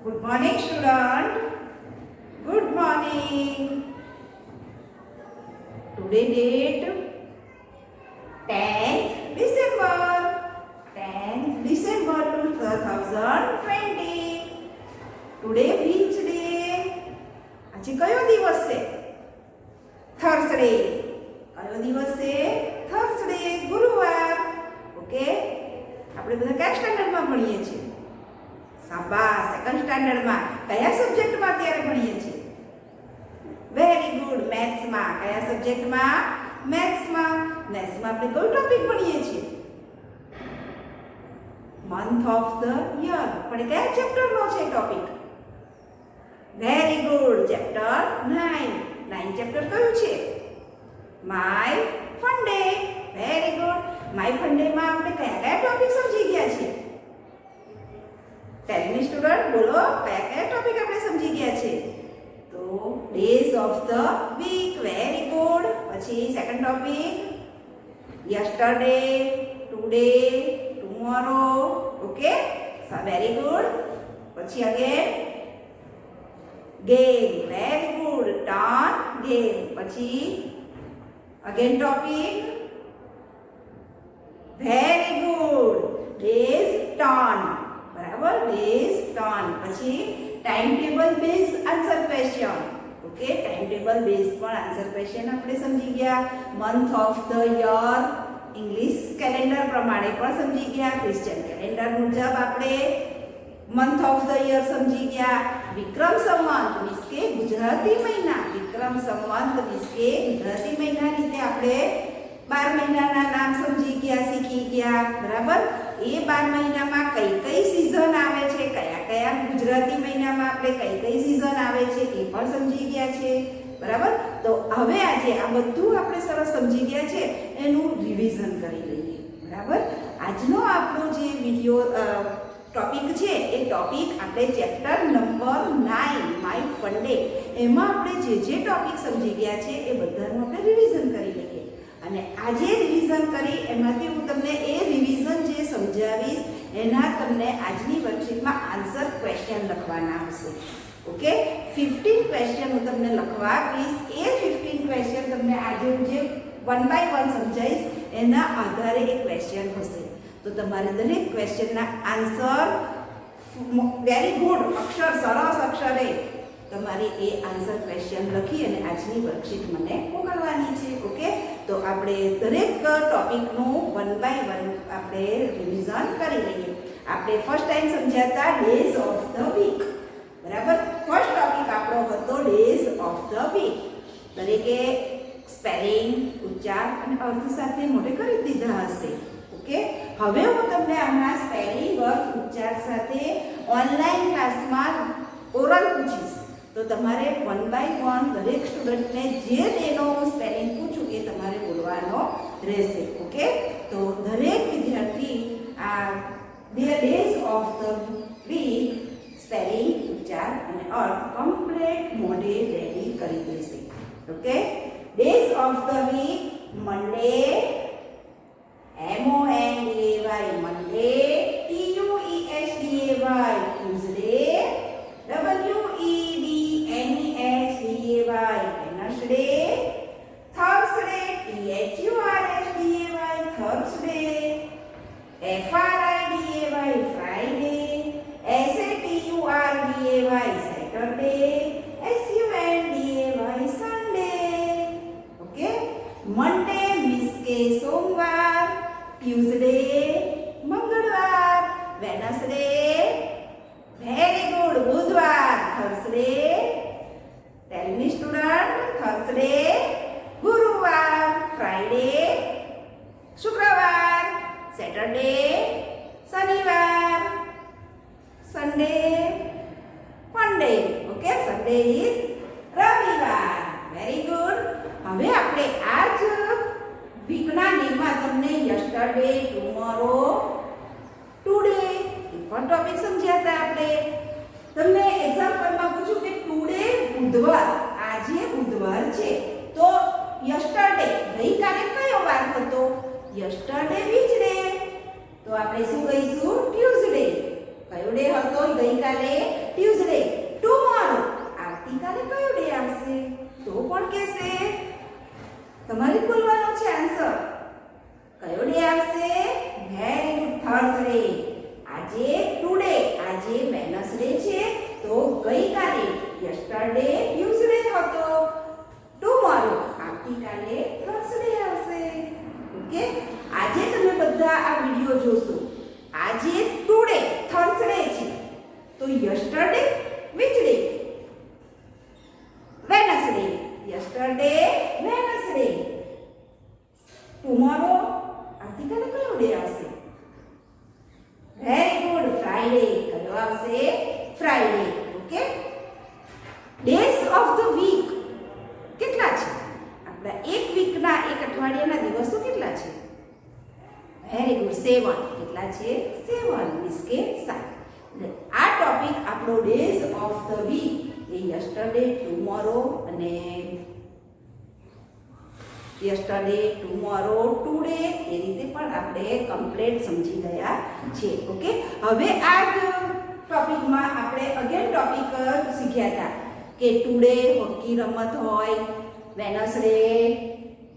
Good morning, student. Good morning. Today date 10th December. 10th December 2020. Today which day? આજે કયો દિવસ છે? Thursday. કયો દિવસ છે? થર્સડે, ગુરુવાર. ઓકે? આપણે બધા કયા સ્ટાન્ડર્ડમાં ભણીએ છીએ? શાબાશ, સેકન્ડ સ્ટાન્ડર્ડમાં. કયા સબ્જેક્ટમાં અત્યારે ભણીએ છીએ? વેરી ગુડ, મેથ્સમાં. કયા સબ્જેક્ટમાં? મેથ્સમાં. મેથ્સમાં આપણે કયો ટોપિક ભણીએ છીએ? Month of the year. પણ કયા ચેપ્ટરનો છે topic? Very good, chapter 9. 9 chapter કયું છે? My fun day. Very good. My fun ડેમાં આપણે કયા કયા ટોપિક સમજી ગયા છીએ? ટેલ મી સ્ટુડન્ટ, બોલો કયા કયા ટોપિક આપણે સમજી ગયા છે? તો days of the week. Very good. પછી second topic yesterday, today, tomorrow. Okay, very good. પછી again game. Very good, turn game. પછી again topic very good days turn. બરાબર, ડેઝ ટર્ન. પછી time table base answer question. Okay, time table base પણ answer question આપણે સમજી ગયા. Month of the year English calendar પ્રમાણે પણ સમજી ગયા. ક્રિશ્ચિયન કેલેન્ડર મુજબ આપણે મંથ ઓફ ધ યર સમજી ગયા. વિક્રમ સંવત મીન્સ કે ગુજરાતી મહિના. વિક્રમ સંવત મીન્સ કે ગુજરાતી મહિના રીતે આપણે 12 મહિનાના નામ સમજી ગયા, શીખી ગયા. બરાબર, એ 12 મહિનામાં કઈ કઈ સીઝન આવે છે, કયા કયા ગુજરાતી મહિનામાં આપણે કઈ કઈ સીઝન આવે છે એ પણ સમજી ગયા છે. બરાબર, તો હવે આજે આ બધું આપણે સરસ સમજી ગયા છે, એનું રિવિઝન કરી લઈએ. બરાબર, આજનો આપણો જે વિડિયો ટોપિક છે એ ટોપિક આપણે chapter number 9 my fun day, એમાં આપણે જે જે ટોપિક સમજી ગયા છે એ બધાનું આપણે રિવિઝન કરી લઈએ. અને આજે રિવિઝન કરી એમાંથી હું તમને એ રિવિઝન જે સમજાવીશ એના તમને આજની વર્કશીટમાં આન્સર ક્વેશ્ચન લખવાના આવશે. ઓકે, 15 ક્વેશ્ચન હું તમને લખવા આપીશ. એ 15 ક્વેશ્ચન તમને આજે હું જે 1 બાય 1 સમજાવીશ એના આધારે એ ક્વેશ્ચન હશે. તો તમારે દરેક ક્વેશ્ચનના આન્સર વેરી ગુડ અક્ષર, સરસ અક્ષરે તમારે એ આન્સર ક્વેશ્ચન લખી અને આજની વર્કશીટ મને મોકલવાની છે. ઓકે, તો આપણે દરેક ટોપિકનું 1 બાય 1 આપણે રિવિઝન કરી લઈએ. આપણે ફર્સ્ટ ટાઈમ સમજ્યા હતા ડેઝ ઓફ ધ વીક. બરાબર, ફર્સ્ટ ટોપિક આપણો હતો ડેઝ ઓફ ધ વીક. દરેકે સ્પેલિંગ, ઉચ્ચાર અને અર્થ સાથે મોઢે કરી દીધા હશે. ઓકે, હવે હું તમને આના સ્પેલિંગ, અર્થ, ઉચ્ચાર સાથે ઓનલાઈન ક્લાસમાં ઓરલ પૂછીશ. તો તમારે 1 બાય 1 દરેક સ્ટુડન્ટને જે ડેનો સ્પેલિંગ પૂછું એ તમારે બોલવાનો રહેશે. ઓકે, તો દરેક વિદ્યાર્થી આ days of the week spelling, ઉચ્ચાર અને અર્થ કમ્પ્લીટ મોઢે રેડી કરી દેશે. Okay, days of the week Monday, MONDAY Monday, TUESDAY Tuesday, WEDNESDAY Wednesday, Thursday, THURSDAY Thursday, FRIDAY Friday, SATURDAY Saturday, SUNDAY Sunday. Okay, Monday means કે સોમવાર, Tuesday મંગળવાર, Wednesday very good બુધવાર, Thursday tell me student, Thursday ગુરુવાર, Friday શુક્રવાર, Saturday શનિવાર, Sunday Monday. Okay, Sunday is રવિવાર. Very good. હવે આપણે આ જ વીકના નેમમાં તમને યસ્ટરડે, ટુમોરો, ટુડે એ પણ ટોપિક સમજ્યા હતા આપણે. તમને એક્ઝામ્પલમાં પૂછું કે ટુડે બુધવાર, આજે બુધવાર છે, તો યસ્ટરડે ગઈકાલે કયો વાર હતો? Yesterday which day? તો આપણે શું કહીશું? ટ્યુઝડે. કયો ડે હતો ગઈકાલે? ગઈકાલે ટ્યુઝડે. ટુમોરો આવતીકાલે કયો ડે આવશે? તો કોણ કહેશે? તમારે બોલવાનો છે આન્સર. કયો ડે આવશે? Very good, Thursday. આજે ટુડે, આજે વેનસડે છે, તો ગઈકાલે યસ્ટરડે ટ્યુઝડે હતો. ટુમોરો આવતીકાલે થર્સડે આવશે. ઓકે, આજે તમે બધા આ વિડિયો જોશો. આજે ટુડે થર્સડે છે, તો yesterday which day? Wednesday. Yesterday Wednesday. Tomorrow આવતીકાલે કયો ડે આવશે? Very good, Friday. કયો આવશે? Friday. Okay, days of the week કેટલા છે? આપણા એક વીકના, એક અઠવાડિયાના દિવસો કેટલા છે? Very good, 7. કેટલા છે? 7 મીન્સ કે 7. આ ટોપિક આપણો ડેઝ ઓફ ધ વીક એ યસ્ટરડે, ટુમોરો અને યસ્ટરડે, ટુમોરો, ટુડે એ રીતે પણ આપણે કમ્પ્લીટ સમજી ગયા છે. ઓકે, હવે આ ટોપિકમાં આપણે અગેન ટોપિક શીખ્યા હતા કે ટુડે હોકી રમત હોય, વેનસડે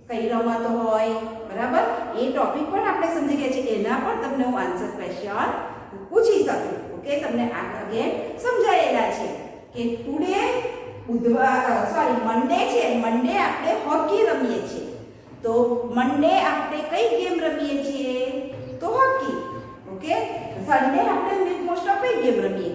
કઈ રમત હોય, બરાબર? એ ટોપિક પણ આપણે સમજી ગયા છે. એના પણ તમને હું આન્સર ક્વેશ્ચન પૂછી શકું. ઓકે, તમને આ અગેન સમજાયેલા છે કે ટુડે મંડે છે. મંડે આપણે હોકી રમીએ છીએ, તો મંડે આપણે કઈ ગેમ રમીએ છીએ? તો હોકી. ઓકે, સન્ડે આપણે મોસ્ટ ઓફ કઈ ગેમ રમીએ?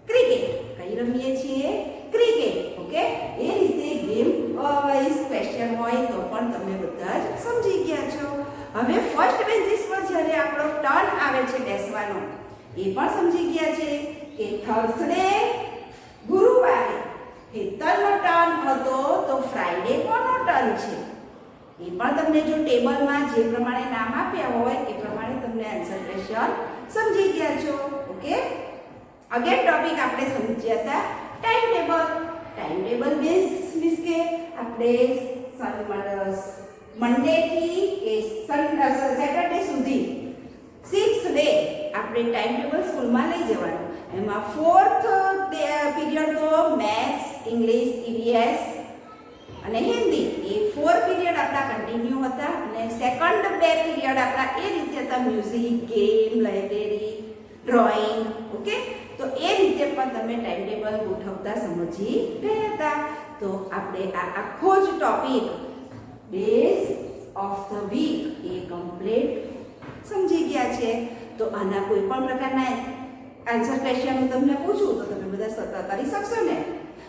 ક્રિકેટ. કઈ રમીએ છીએ? ક્રિકેટ. ઓકે, એ રીતે ગેમ વાઇઝ ક્વેશ્ચન હોય તો પણ તમે બધા જ સમજી ગયા છો. હવે ફર્સ્ટ બેન્ચીસ પર જ્યારે આપણો ટર્ન આવે છે બેસવાનો, એ પણ સમજી ગયા છે કે થર્સડે ગુરુવારે હેતલનો ટર્ન હતો, તો ફ્રાઈડે કોનો ટર્ન છે? એ પણ તમને જો ટેબલમાં જે પ્રમાણે નામ આપ્યા હોય એ પ્રમાણે તમને આન્સર ક્વેશ્ચન સમજી ગયા છો. ઓકે, અગેન ટોપિક આપણે સમજ્યા હતા time table. Time table base means કે આપણે મંડે થી સેટરડે સુધી 6 ડે આપણે ટાઈમ ટેબલ સ્કૂલમાં લઈ જવાનું. એમાં 4th પીરિયડ તો મેથ્સ, ઇંગ્લિશ, ઈવીએસ અને હિન્દી, એ 4 પીરિયડ આપણા કન્ટિન્યુ હતા. અને સેકન્ડ 2 પીરિયડ આપણા એ રીતે હતા, music, game, library, drawing. Okay, તો એ રીતે પણ તમે ટાઈમ ટેબલ ગોઠવતા સમજી ગયા હતા. તો આપણે આ આખો જ topic days of the week એ કમ્પ્લીટ સમજી ગયા છે. તો આના કોઈ પણ પ્રકારના આન્સર ક્વેશ્ચન હું તમને પૂછું તો તમે બધા સતત કરી શકશો ને?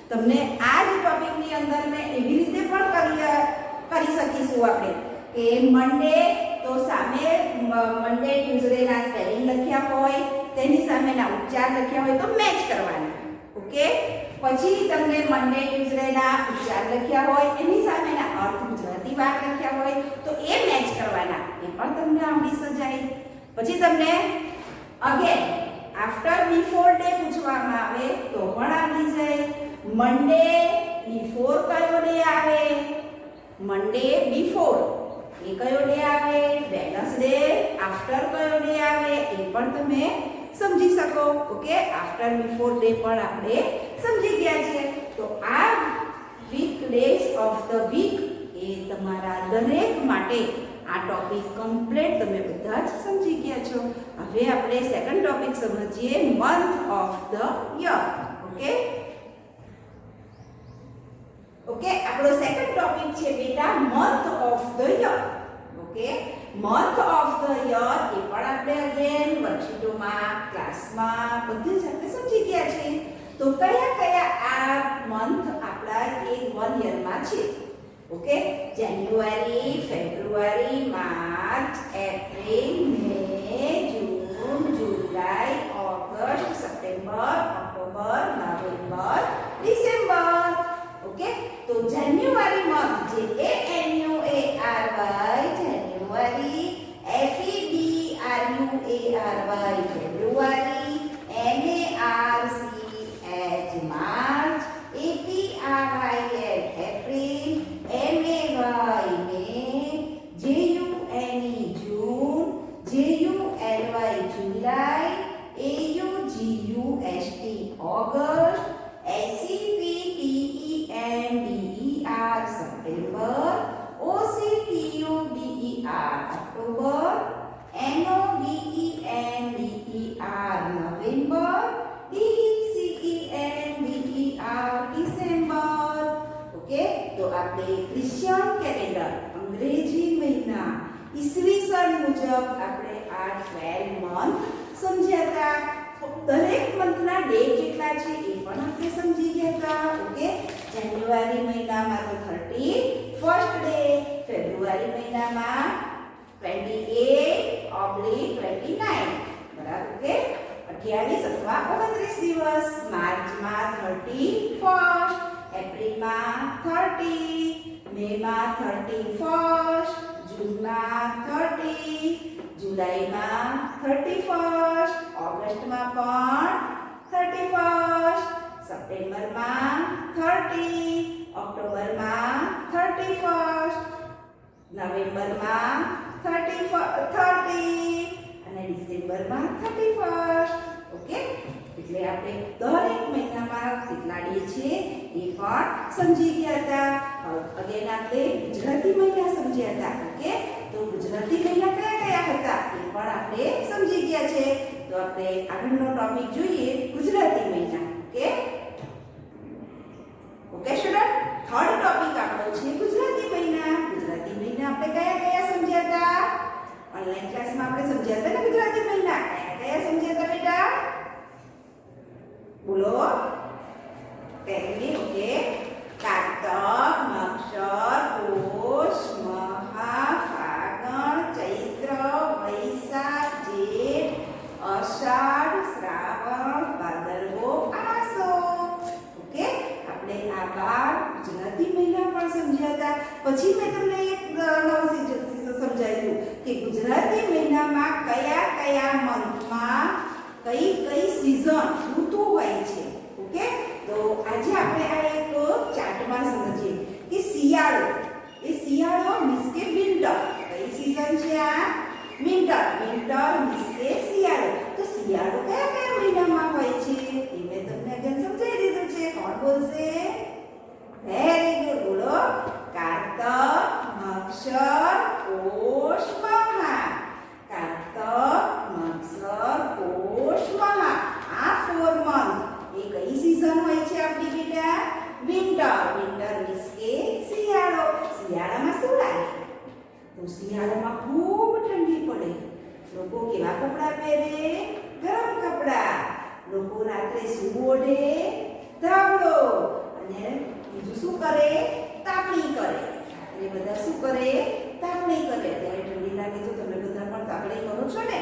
તમને આ જ ટોપિકની અંદર મેં એવી રીતે પણ કરી શકીશું આપણે કે મંડે તો સામે મંડે ટ્યુઝડેના સ્પેલિંગ લખ્યા હોય, તેની સામેના ઉચ્ચાર લખ્યા હોય તો મેચ કરવાના. ઓકે, પછી તમને મંડે ટ્યુઝડેના ઉચ્ચાર લખ્યા હોય, એની સામેના અર્થ ગુજરાતી વાર લખ્યા હોય તો એ મેચ કરવાના. એ પણ તમને આવડી જાય. પછી તમને અગેન આફ્ટર બિફોર ડે પૂછવામાં આવે તો પણ આવડી જાય. મંડે બિફોર કયો ડે આવે? મંડે બિફોર એ કયો ડે આવે? વેનસડે આફ્ટર કયો ડે આવે? એ પણ તમે સમજી શકો. ઓકે, આફ્ટર બિફોર ડે પણ આપણે સમજી ગયા છે. તો આ week days of the week એ તમારા દરેક માટે આ ટોપિક કમ્પ્લીટ તમે બધા જ સમજી ગયા છો. હવે આપણે સેકન્ડ ટોપિક સમજીએ, month of the year. Okay, okay, આપણો સેકન્ડ ટોપિક છે બેટા month of the year. Okay, month of the year એ પણ આપણે અગેન વર્કશીટોમાં, ક્લાસમાં બધે જ આપણે સમજી ગયા છે. તો કયા કયા આ મંથ આપણા એક 1 યરમાં છે? Okay, January, February, March, April, May, June, July, August, September, October, November, December. Okay, તો જાન્યુઆરી મંથ જે ANUARY January, FEBRUARY February, MARCH March, APRIL April, MAY May, JUNE June, JULY July, AUGUST આપણે Christian calendar અંગ્રેજી મહિના ઈસવી સન મુજબ આપણે આ 12 month સમજ્યા હતા. દરેક મંથના ડે કેટલા છે એ પણ આપણે સમજી ગયા હતા. ઓકે, જાન્યુઆરી મહિનામાં તો 31st ડે, ફેબ્રુઆરી મહિનામાં 28/29 બરાબર. ઓકે, 28 અથવા 29 દિવસ. માર્ચમાં 31st, એપ્રિલમાં 30, મેમાં 31st, જૂનમાં 30, જુલાઈમાં 31st, ઓગસ્ટમાં પણ 31st, સપ્ટેમ્બરમાં 30, ઓક્ટોબરમાં 31st, નવેમ્બરમાં 30 અને ડિસેમ્બરમાં 31st. ઓકે, એટલે આપણે દરેક મહિનામાં કેટલા ડે છે એ પણ સમજી ગયા હતા. અગેન આપણે ગુજરાતી મહિના સમજ્યા હતા. ઓકે, તો ગુજરાતી મહિના કયા કયા હતા એ પણ આપણે સમજી ગયા છે. તો આપણે આગળનો ટોપિક જોઈએ, ગુજરાતી મહિના. Okay okay student, third topic આપણો છે ગુજરાતી મહિના. ગુજરાતી મહિના આપણે કયા કયા સમજ્યા હતા? ઓનલાઈન ક્લાસમાં આપણે સમજ્યા હતા ને ગુજરાતી મહિના. કયા કયા સમજ્યા હતા બેટા? બોલો. પહેલી, ઓકે, કારતક, મક્ષર, પોષ, મહા, ફાગણ, ચૈત્ર, વૈશાખ, જેઠ, અષાઢ, શ્રાવણ, ભાદરવો, આસો. ઓકે, આપણે આ 12 ગુજરાતી મહિના પણ સમજ્યા હતા. પછી મેં તમને એક નવું સમજાવ્યું કે ગુજરાતી મહિનામાં કયા કયા મંથમાં કઈ કઈ સીઝન ઋતુ હોય છે. ઓકે, તો આજે આપણે આ એક ચાર્ટમાં સમજીએ કે શિયાળો, એ શિયાળો મીન્સ કે વિન્ટર. કઈ સીઝન છે આ? વિન્ટર. વિન્ટર મીન્સ કે શિયાળો. તો શિયાળો કયા કયા મહિનામાં હોય છે એ મેં તમને આગળ સમજાવી દીધું છે. કોણ બોલશે? વેરી ગુડ, બોલો. કારતક, મક્ષર, પોષ, મહા. કારતક, મક્ષર, પોષ, મહા. આ 4 મંથ એ કઈ સીઝન હોય છે આપણી બેટા? વિન્ટર. વિન્ટર મીન્સ કે શિયાળો. શિયાળામાં શું લાગે? તો શિયાળામાં ખૂબ ઠંડી પડે. લોકો કેવા કપડાં પહેરે? ગરમ કપડાં. લોકો રાત્રે શું ઓઢે? ધાબળો. અને બીજું શું કરે? તાપણી કરે. રાત્રે બધા શું કરે? તાપણી કરે. ત્યારે ઠંડી લાગે તો તમે બધા પણ તાપણી કરો છો ને?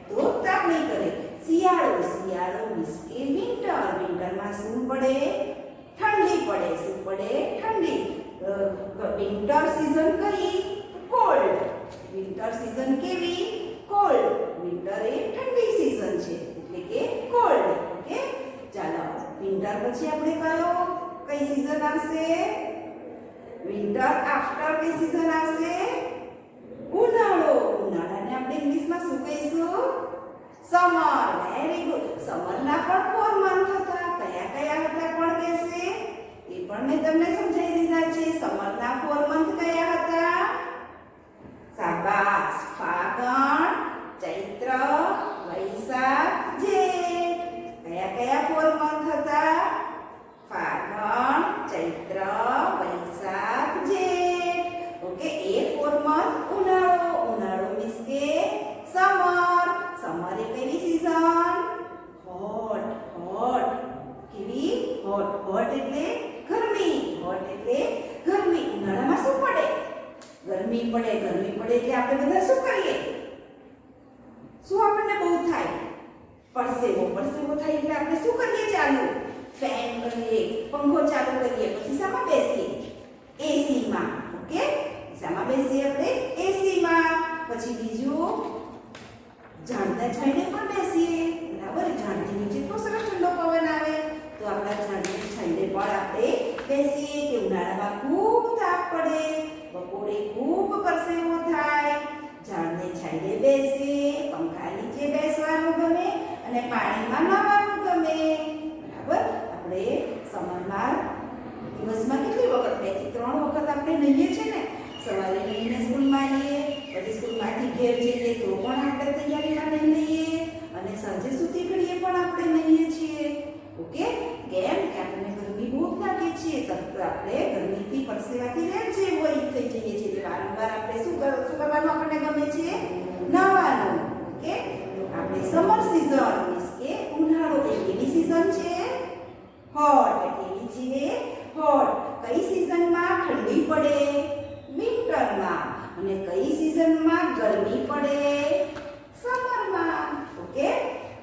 તો તાપણી કરે. શિયાળો. શિયાળો મીન્સ કે વિન્ટર. વિન્ટરમાં શું પડે? ઠંડી પડે. શું પડે? ઠંડી. વિન્ટર સીઝન કઈ? કોલ્ડ. વિન્ટર સીઝન કેવી? કોલ્ડ. વિન્ટર એ ઠંડી સીઝન છે એટલે કે કોલ્ડ. ઓકે, ચાલો. વિન્ટર પછી આપણે કઈ સીઝન આવશે? વિન્ટર આફ્ટર કઈ સીઝન આવશે? ઉનાળો. ઉનાળાને આપણે ઇંગ્લિશમાં શું કહીશું? સમર. Very good. સમરના પણ 4 મંથ હતા. કયા કયા હતા કોણ કહેશે? એ પણ મેં તમને સમજાવી દીધા છે. સમરના 4 મંથ કયા હતા? શાબાશ. ફાગણ, ચૈત્ર, વૈશાખ, જેઠ. કયા કયા 4 મંથ હતા? ફાગણ, ચૈત્ર, વૈશાખ, જેઠ. ઓકે, એ 4 મંથ ઉનાળો. ઉનાળો મીન્સ કે સમર. સમર એ કેવી સીઝન? હોટ. હોટ કેવી? હોટ. હોટ એટલે ગરમી. હોટ એટલે ગરમી. ઉનાળામાં શું પડે? ગરમી પડે. ગરમી પડે એટલે આપણે બધા શું કરીએ? શું આપણને બહુ થાય? પરસેવો. પરસેવો થાય એટલે આપણે શું કરીએ? ચાલુ ફેન કરીએ, પંખો ચાલુ કરીએ. પછી શામાં બેસીએ? એસીમાં. ઓકે, શામાં બેસીએ આપણે? એસીમાં. પછી બીજું ઝાડના છાંયડે પણ બેસીએ. બરાબર, ઝાડની નીચે તો સરસ ઠંડો પવન આવે તો આપણા ઝાડની છાંયડે પણ આપણે બેસીએ. કે ઉનાળામાં ખૂબ તાપ પડે, બપોરે ખૂબ પરસેવો થાય, ઝાડને છાંયડે બેસીએ, પંખા નીચે બેસવાનું ગમે અને પાણીમાં નહાવાનું ગમે. બરાબર, આપણે સમરમાં દિવસમાં કેટલી વખત? 2 થી 3 વખત આપણે નહીએ છીએ ને. સવારે નહીને સ્કૂલમાં આવીએ, પછી સ્કૂલમાંથી ઘેર જઈએ તો પણ આપણે તૈયારીમાં નહીએ અને સાંજે સૂતી ઘડીએ પણ આપણે નહીએ છીએ. ઓકે, કેમ કે આપણને ગરમી બહુ લાગે છે તો આપણે ગરમીથી પરસેવાથી કોટ. કઈ સિઝનમાં ઠંડી પડે? વિન્ટરમાં. અને કઈ સિઝનમાં ગરમી પડે? સમરમાં. ઓકે,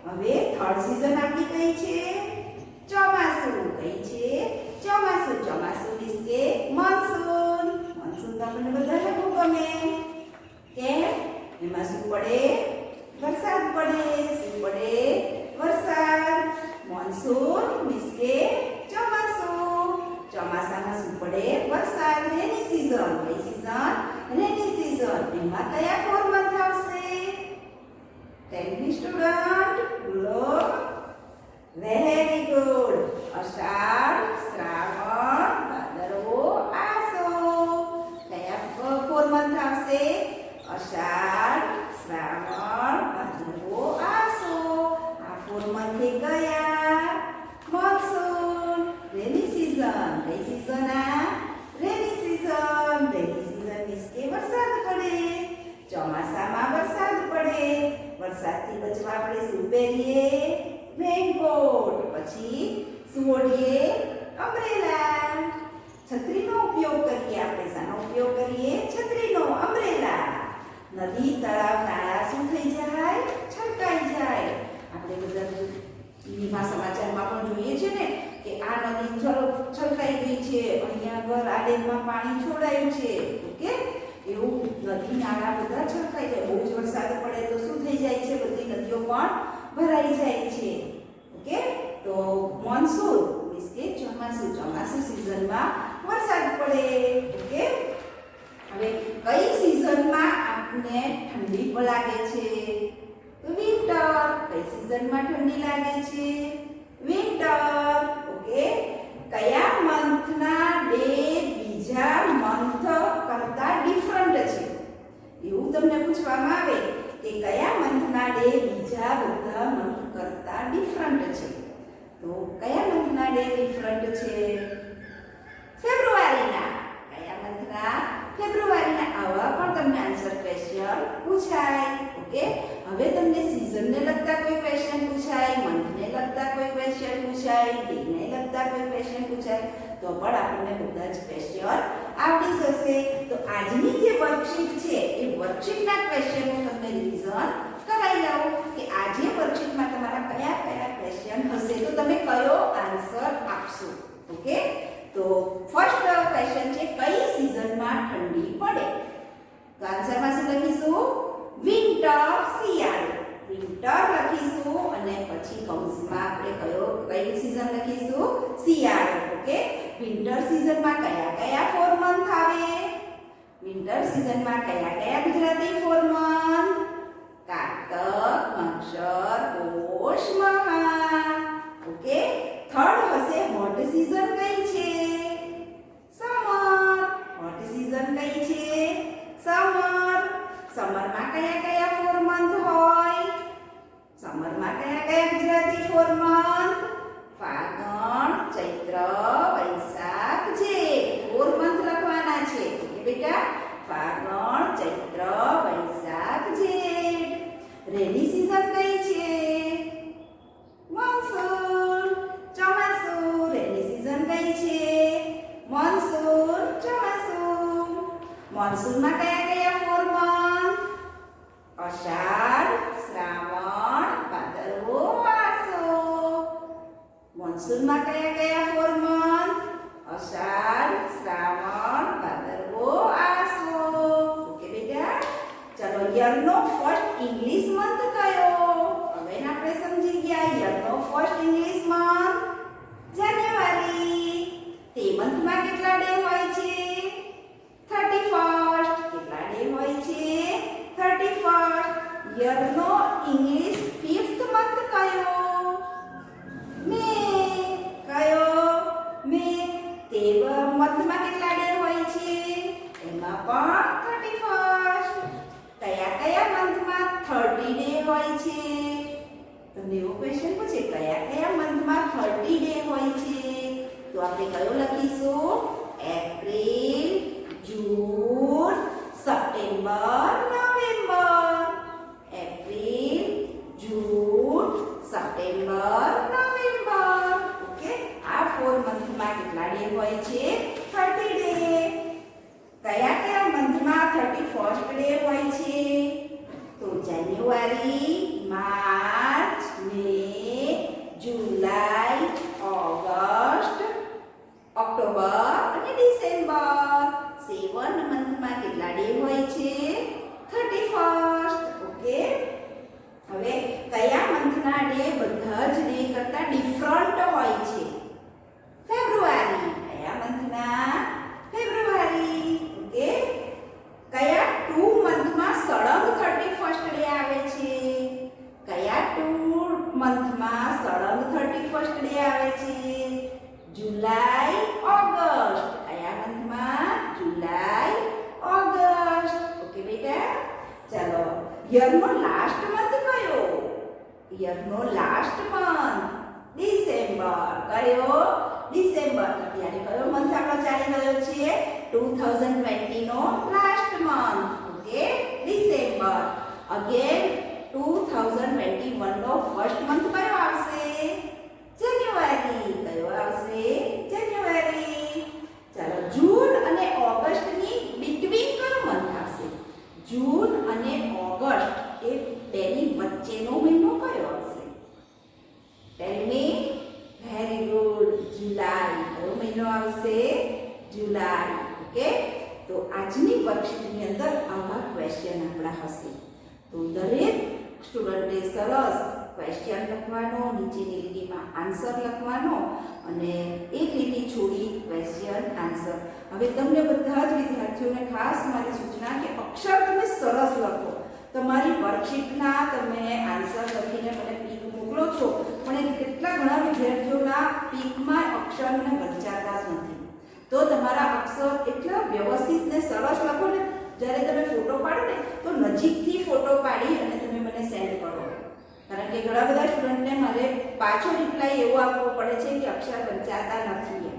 હવે થર્ડ સિઝન આપણી કઈ છે? ચોમાસું. કઈ છે? ચોમાસું. ચોમાસું મીન્સ કે મોન્સૂન. મોન્સૂન તો આપણને બધાને બહુ ગમે. કે એમાં શું પડે? વરસાદ પડે. શું પડે? વરસાદ. મોન્સૂન મીન્સ કે ચોમાસું. ચોમાસામાં શું પડે? વરસાદ. Rainy season. કઈ સીઝન? Rainy season. એમાં કયા 4 મંથ આવશે? Tell me student. બોલો. Very good. અષાઢ, શ્રાવણ, ભાદરવો, આસો. કયા 4 મંથ આવશે? અષાઢ, શ્રાવણ, ભાદરવો, આસો. આ 4 મંથ એ કયા? મોન્સૂન. રેની સીઝન. કઈ સીઝન આ? રેની સીઝન. રેની સીઝન મીન્સ કે વરસાદ પડે. ચોમાસામાં વરસાદ પડે. વરસાદથી બચવા આપણે શું પહેરીએ? રેનકોટ. પછી શું ઓઢીએ? અમ્બ્રેલા. છત્રીનો ઉપયોગ કરીએ આપણે. શાનો ઉપયોગ કરીએ? છત્રીનો. અમ્બ્રેલા. નદી, તળાવ, નાળા શું થઈ જાય? છલકાઈ જાય. આપણે બધા ટીવીમાં સમાચારમાં પણ જોઈએ છે ને કે આ નદી છલકાઈ ગઈ છે, અહીંયા આગળ આ ડેમમાં પાણી છોડાયું છે. ઓકે, એવું નદી નાળા બધા છલકાઈ જાય. બહુ જ વરસાદ પડે તો શું થઈ જાય છે? બધી નદીઓ પણ ભરાઈ જાય છે. ઓકે, તો મોન્સૂન મીન્સ કે ચોમાસું. ચોમાસું સિઝનમાં વરસાદ પડે. ઓકે, હવે કઈ સિઝનમાં આપણને ઠંડી લાગે છે? તો વિન્ટર. કઈ સિઝનમાં ઠંડી લાગે છે? વિન્ટર. ઓકે, કયા મંથના ડે બીજા મંથ કરતા ડિફરન્ટ છે? એવું તમને પૂછવામાં આવે કે કયા મંથના ડે બીજા બધા મંથ કરતા ડિફરન્ટ છે? તો કયા મંથના ડે ડિફરન્ટ છે? ફેબ્રુઆરીના. કયા મંથના? ફેબ્રુઆરીના. આવા પણ તમને આન્સર ક્વેશ્ચન પૂછાય. ઓકે, હવે તમને સિઝનને લગતા કોઈ ક્વેશ્ચન પૂછાય, મંથને લગતા કોઈ ક્વેશ્ચન પૂછાય, ડેને લગતા કોઈ ક્વેશ્ચન પૂછાય તો પણ આપણને બધા જ ક્વેશ્ચન આવડી જશે. તો આજની જે વર્કશીટ છે એ વર્કશીટના ક્વેશ્ચનનું તમને રિવિઝન કરાવી આવું કે આજે વર્કશીટમાં તમારા કયા કયા ક્વેશ્ચન હશે તો તમે કયો આન્સર આપશો. ઓકે, તો ફર્સ્ટ ક્વેશ્ચન છે કઈ સિઝનમાં ઠંડી પડે? તો આન્સરમાં શું લખીશું? વિન્ટર. શિયાળો. વિન્ટર લખીશું અને પછી કૌંસમાં આપણે કઈ સિઝન લખીશું? શિયાળો. ઓકે, વિન્ટર સિઝનમાં કયા કયા 4 મંથ આવે? વિન્ટર સિઝનમાં કયા કયા ગુજરાતી 4 મંથ? કારતક, મગશર, પોષ, મહા. ઓકે, થર્ડ હશે હોટ સિઝન કઈ છે? સમર. હોટ સિઝન કઈ છે? સમર. સમરમાં કયા કયા 4 મંથ હોય? સમરમાં કયા કયા ગુજરાતી 4 મંથ? ફાગણ, ચૈત્ર, વૈશાખ, જેઠ. 4 મંથ લખવાના છે. ઓકે બેટા, ફાગણ, ચૈત્ર, વૈશાખ, જેઠ. રેની સિઝન કઈ છે? મોન્સૂન. ચોમાસું. રેની સિઝન કઈ છે? મોન્સૂન. ચોમાસું. મોન્સૂનમાં કયા કયા 4 મંથ? અષાઢ, શ્રાવણ, ભાદરવો, આસો. મોન્સૂનમાં કયા કયા 4 મંથ? અષાઢ, શ્રાવણ, ભાદરવો, આસો. ઓકે બેટા, ચલો યરનો ફર્સ્ટ ઇંગ્લિશ મંથ કયો? હવે આપણે સમજી ગયા યરનો ફર્સ્ટ ઇંગ્લિશ મંથ જાન્યુઆરી. તે મંથમાં કેટલા ડે હોય છે? 31st. કેટલા ડે હોય છે? 31st. યરનો ઇંગ્લિશ 5th મંથ કયો? મે. કયો? મે. તે મંથમાં કેટલા ડે હોય છે? એમાં પણ 31st. કયા કયા મંથમાં 30 ડે હોય છે? તમને એવો ક્વેશ્ચન પૂછે કયા કયા મંથમાં 30 ડે હોય છે? તો આપણે કયો લખીશું? એપ્રિલ, જૂન, સપ્ટેમ્બર, નવેમ્બર. એપ્રિલ, જૂન, સપ્ટેમ્બર, નવેમ્બર. ઓકે, આ 4 મંથમાં કેટલા ડે હોય છે 30 ડે. કયા કયા મંથમાં 31st ડે હોય છે? તો જાન્યુઆરી, માર્ચ, મે, જુલાઈ, ઓગસ્ટ, ઓક્ટોબર અને ડિસેમ્બર. 7 મંથમાં કેટલા ડે હોય છે? 31st. ઓકે. હવે કયા મંથના ડે બધા જ ડે કરતા ડિફરન્ટ હોય છે? ફેબ્રુઆરી. કયા મંથના? ફેબ્રુઆરી. ઓકે. કયા 2 મંથમાં સળંગ 31st ડે આવે છે? કયા 2 મંથમાં સળંગ 31st ડે આવે છે? જુલાઈ, ઓગસ્ટ. કયા મંથમાં? જુલાઈ, ઓગસ્ટ. ઓકે બેટા. ચાલો, યરનો લાસ્ટ મંથ કયો? યરનો લાસ્ટ મંથ ડિસેમ્બર. કયો? ડિસેમ્બર. અત્યારે કયો મંથ આપણો ચાલી રહ્યો છે? 2020 નો last month. Okay, December. Again 2021 નો ફર્સ્ટ મંથ કયો આવશે? જાન્યુઆરી. કયો આવશે? જાન્યુઆરી. ચાલો, જૂન અને ઓગસ્ટની બિટવીન કયો મંથ આવશે? જૂન અને ઓગસ્ટ એ બેની વચ્ચેનો મહિનો કયો આવશે? Tell me. Very good. July. કયો મહિનો આવશે? જુલાઈ. ઓકે. તો આજની વર્કશીટની અંદર આવા ક્વેશ્ચન આપણા હશે. તો દરેક સ્ટુડન્ટે સરસ ક્વેશ્ચન લખવાનો, નીચેની લીટીમાં આન્સર લખવાનો અને એક લીટી છોડી ક્વેશ્ચન આન્સર. હવે તમને બધા જ વિદ્યાર્થીઓને ખાસ મારી સૂચના કે અક્ષર તમે સરસ લખો. તમારી વર્કશીટના તમે આન્સર લખીને મને પીક મોકલો છો, પણ કેટલા ઘણા વિદ્યાર્થીઓના પીકમાં અક્ષર મને વંચાતા જ નથી. તો તમારા અક્ષર એટલા વ્યવસ્થિત ને સરસ લખો ને, જ્યારે તમે ફોટો પાડો ને તો નજીકથી ફોટો પાડી અને તમે મને સેન્ડ કરો. કારણ કે ઘણા બધા સ્ટુડન્ટને મારે પાછો રિપ્લાય એવો આપવો પડે છે કે અક્ષર વંચાતા નથી.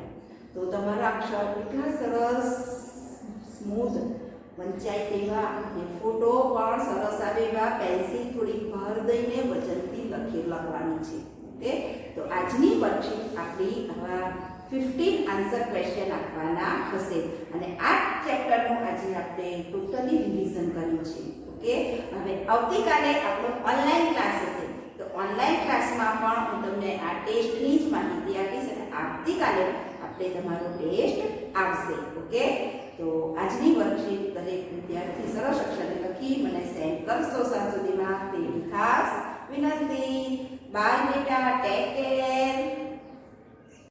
તો તમારા અક્ષર એટલા સરસ સ્મૂથ વંચાય તેવા અને ફોટો પણ સરસ આવે એવા પેન્સિલ થોડી ભાર દઈને વજનથી લખવાની છે. ઓકે. તો આજની વર્કશીટ આપણી આવા 15 આન્સર ક્વેશ્ચન આપવાના હશે અને આ ચેપ્ટરનું આજે આપણે ટોટલી રિવિઝન કર્યું છે. ઓકે. હવે આવતીકાલે આપણો ઓનલાઈન ક્લાસ હશે. તો ઓનલાઈન ક્લાસમાં પણ હું તમને આ ટેસ્ટની જ માહિતી આપીશ અને આવતીકાલે આપણે તમારો ટેસ્ટ આવશે. ઓકે. તો આજની વર્કશીટ દરેક વિદ્યાર્થી સરસ અક્ષરે લખી મને સેન્ડ કરશો સાંજ સુધીમાં તેવી ખાસ વિનંતી. બાય બેટા. Take care.